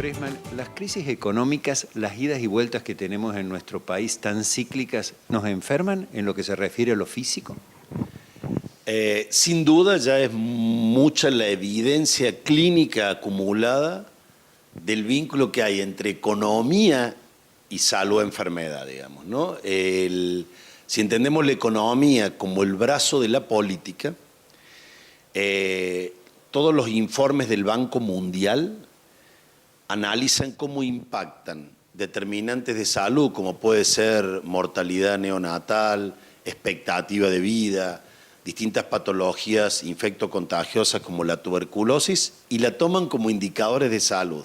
Fresman, las crisis económicas, las idas y vueltas que tenemos en nuestro país tan cíclicas, ¿nos enferman en lo que se refiere a lo físico? Sin duda ya es mucha la evidencia clínica acumulada del vínculo que hay entre economía y salud-enfermedad, digamos, ¿no? Si entendemos la economía como el brazo de la política, todos los informes del Banco Mundial analizan cómo impactan determinantes de salud, como puede ser mortalidad neonatal, expectativa de vida, distintas patologías infectocontagiosas como la tuberculosis, y la toman como indicadores de salud.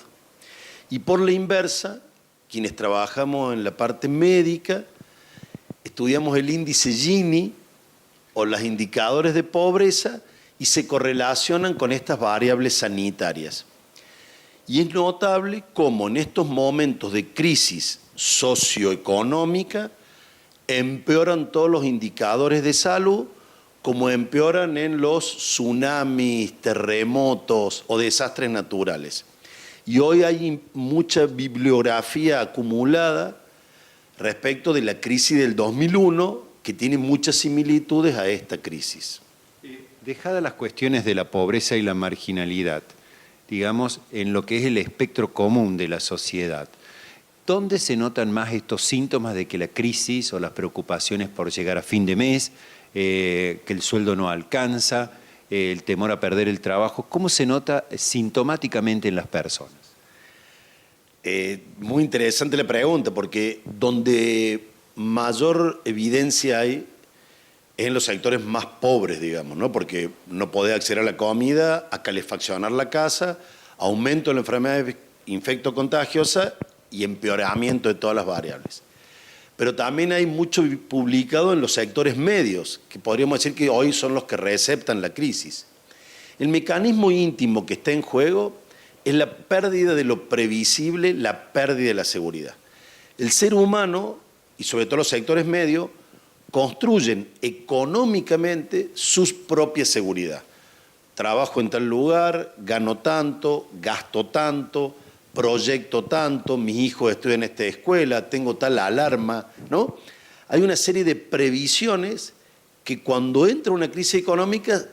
Y por la inversa, quienes trabajamos en la parte médica, estudiamos el índice Gini o los indicadores de pobreza y se correlacionan con estas variables sanitarias. Y es notable cómo en estos momentos de crisis socioeconómica empeoran todos los indicadores de salud, como empeoran en los tsunamis, terremotos o desastres naturales. Y hoy hay mucha bibliografía acumulada respecto de la crisis del 2001, que tiene muchas similitudes a esta crisis. Dejadas las cuestiones de la pobreza y la marginalidad, digamos, en lo que es el espectro común de la sociedad, ¿dónde se notan más estos síntomas de que la crisis o las preocupaciones por llegar a fin de mes, que el sueldo no alcanza, el temor a perder el trabajo? ¿Cómo se nota sintomáticamente en las personas? Muy interesante la pregunta, porque donde mayor evidencia hay es en los sectores más pobres, digamos, ¿no? Porque no poder acceder a la comida, a calefaccionar la casa, aumento de la enfermedad infectocontagiosa y empeoramiento de todas las variables. Pero también hay mucho publicado en los sectores medios, que podríamos decir que hoy son los que receptan la crisis. El mecanismo íntimo que está en juego es la pérdida de lo previsible, la pérdida de la seguridad. El ser humano, y sobre todo los sectores medios, construyen económicamente sus propias seguridad. Trabajo en tal lugar, gano tanto, gasto tanto, proyecto tanto, mis hijos estudian en esta escuela, tengo tal alarma, ¿no? Hay una serie de previsiones que cuando entra una crisis económica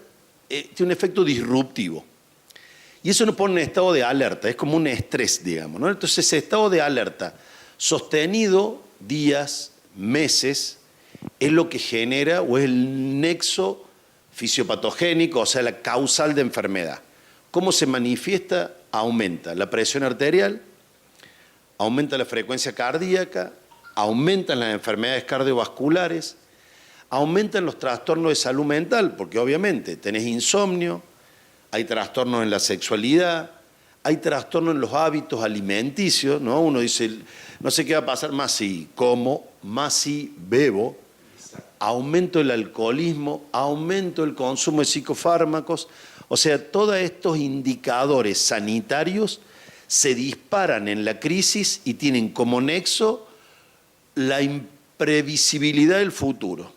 tiene un efecto disruptivo. Y eso nos pone en estado de alerta, es como un estrés, digamos, ¿no? Entonces ese estado de alerta sostenido días, meses, es lo que genera o es el nexo fisiopatogénico, o sea, la causal de enfermedad. ¿Cómo se manifiesta? Aumenta la presión arterial, aumenta la frecuencia cardíaca, aumentan las enfermedades cardiovasculares, aumentan los trastornos de salud mental, porque obviamente tenés insomnio, hay trastornos en la sexualidad, hay trastornos en los hábitos alimenticios, ¿no? Uno dice, no sé qué va a pasar, más si como, más si bebo, aumento del alcoholismo, aumento del consumo de psicofármacos. O sea, todos estos indicadores sanitarios se disparan en la crisis y tienen como nexo la imprevisibilidad del futuro.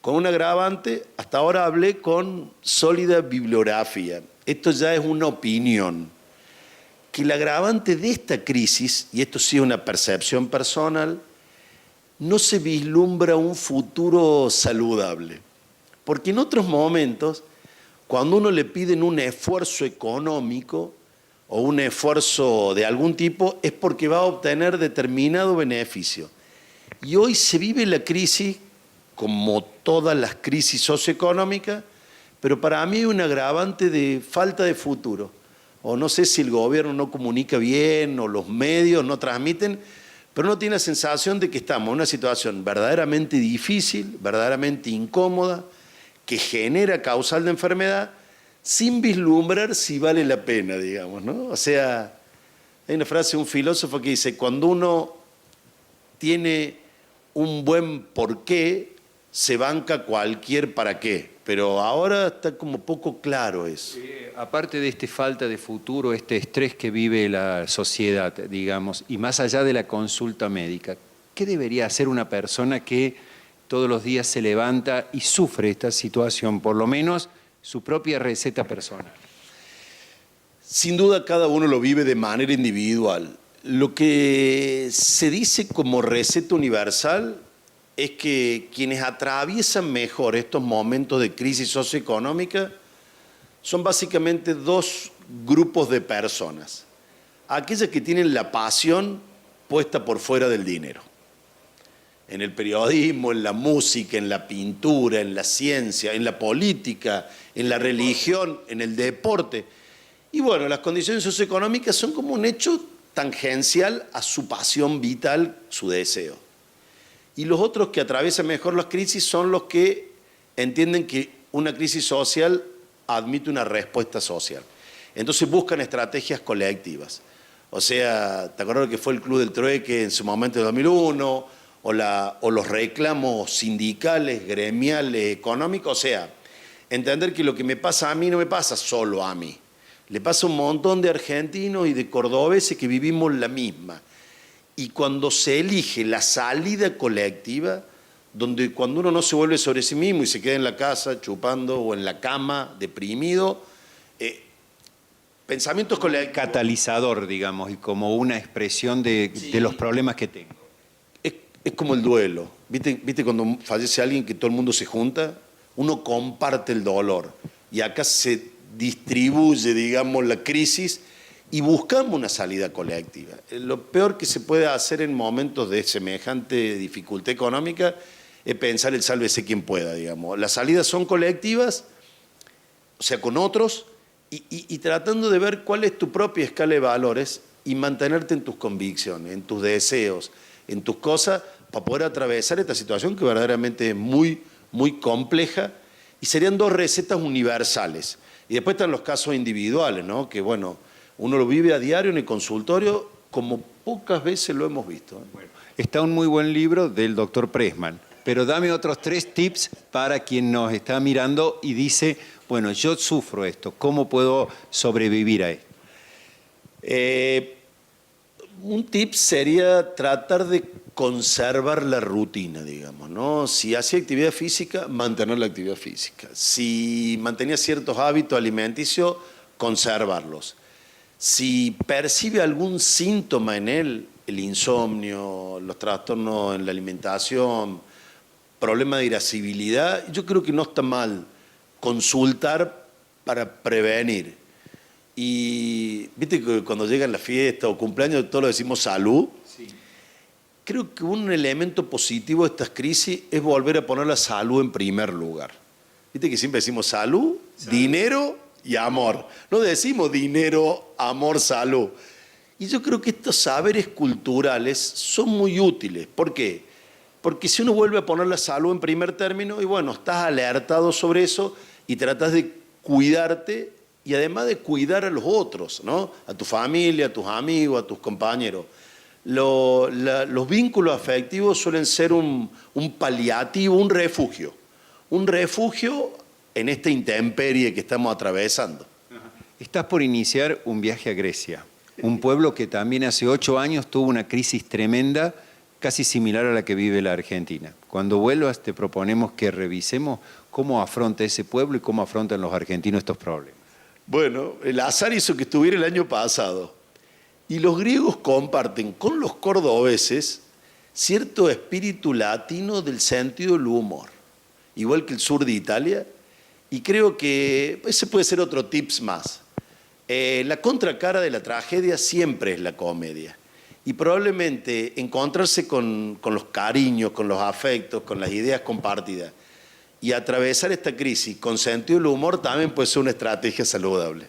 Con un agravante, hasta ahora hablé con sólida bibliografía. Esto ya es una opinión. Que el agravante de esta crisis, y esto sí es una percepción personal, no se vislumbra un futuro saludable. Porque en otros momentos, cuando uno le piden un esfuerzo económico o un esfuerzo de algún tipo, es porque va a obtener determinado beneficio. Y hoy se vive la crisis como todas las crisis socioeconómicas, pero para mí hay un agravante de falta de futuro. O no sé si el gobierno no comunica bien o los medios no transmiten, pero uno tiene la sensación de que estamos en una situación verdaderamente difícil, verdaderamente incómoda, que genera causal de enfermedad, sin vislumbrar si vale la pena, digamos, ¿no? O sea, hay una frase de un filósofo que dice, cuando uno tiene un buen porqué, se banca cualquier para qué. Pero ahora está como poco claro eso. Aparte de esta falta de futuro, este estrés que vive la sociedad, digamos, y más allá de la consulta médica, ¿qué debería hacer una persona que todos los días se levanta y sufre esta situación, por lo menos su propia receta personal? Sin duda cada uno lo vive de manera individual. Lo que se dice como receta universal es que quienes atraviesan mejor estos momentos de crisis socioeconómica son básicamente dos grupos de personas. Aquellas que tienen la pasión puesta por fuera del dinero. En el periodismo, en la música, en la pintura, en la ciencia, en la política, en la religión, en el deporte. Y bueno, las condiciones socioeconómicas son como un hecho tangencial a su pasión vital, su deseo. Y los otros que atraviesan mejor las crisis son los que entienden que una crisis social admite una respuesta social. Entonces buscan estrategias colectivas. O sea, ¿te acuerdas que fue el Club del Trueque en su momento de 2001? O los reclamos sindicales, gremiales, económicos. O sea, entender que lo que me pasa a mí no me pasa solo a mí. Le pasa a un montón de argentinos y de cordobeses que vivimos la misma. Y cuando se elige la salida colectiva, donde cuando uno no se vuelve sobre sí mismo y se queda en la casa chupando o en la cama deprimido, pensamientos colectivos. Catalizador, digamos, y como una expresión de los problemas que tengo. Es como el duelo. ¿Viste cuando fallece alguien que todo el mundo se junta? Uno comparte el dolor. Y acá se distribuye, digamos, la crisis y buscamos una salida colectiva. Lo peor que se puede hacer en momentos de semejante dificultad económica es pensar el sálvese quien pueda, digamos. Las salidas son colectivas, o sea, con otros, y tratando de ver cuál es tu propia escala de valores y mantenerte en tus convicciones, en tus deseos, en tus cosas, para poder atravesar esta situación que verdaderamente es muy, muy compleja, y serían dos recetas universales. Y después están los casos individuales, ¿no? Que bueno, uno lo vive a diario en el consultorio como pocas veces lo hemos visto. Bueno, está un muy buen libro del doctor Pressman, pero dame otros 3 tips para quien nos está mirando y dice, bueno, yo sufro esto, ¿cómo puedo sobrevivir a esto? Un tip sería tratar de conservar la rutina, digamos, ¿no? Si hacía actividad física, mantener la actividad física. Si mantenía ciertos hábitos alimenticios, conservarlos. Si percibe algún síntoma en él, el insomnio, los trastornos en la alimentación, problema de irascibilidad, yo creo que no está mal consultar para prevenir. Y viste que cuando llegan las fiestas o cumpleaños todos lo decimos salud. Sí. Creo que un elemento positivo de estas crisis es volver a poner la salud en primer lugar. Viste que siempre decimos salud, dinero y amor. No decimos dinero, amor, salud. Y yo creo que estos saberes culturales son muy útiles. ¿Por qué? Porque si uno vuelve a poner la salud en primer término, y bueno, estás alertado sobre eso y tratas de cuidarte y además de cuidar a los otros, ¿no? A tu familia, a tus amigos, a tus compañeros. Los vínculos afectivos suelen ser un paliativo, un refugio. Un refugio en esta intemperie que estamos atravesando. Estás por iniciar un viaje a Grecia, un pueblo que también hace 8 años tuvo una crisis tremenda, casi similar a la que vive la Argentina. Cuando vuelvas te proponemos que revisemos cómo afronta ese pueblo y cómo afrontan los argentinos estos problemas. Bueno, el azar hizo que estuviera el año pasado. Y los griegos comparten con los cordobeses cierto espíritu latino del sentido del humor, igual que el sur de Italia. Y creo que ese puede ser otro tips más. La contracara de la tragedia siempre es la comedia. Y probablemente encontrarse con los cariños, con los afectos, con las ideas compartidas y atravesar esta crisis con sentido del humor también puede ser una estrategia saludable.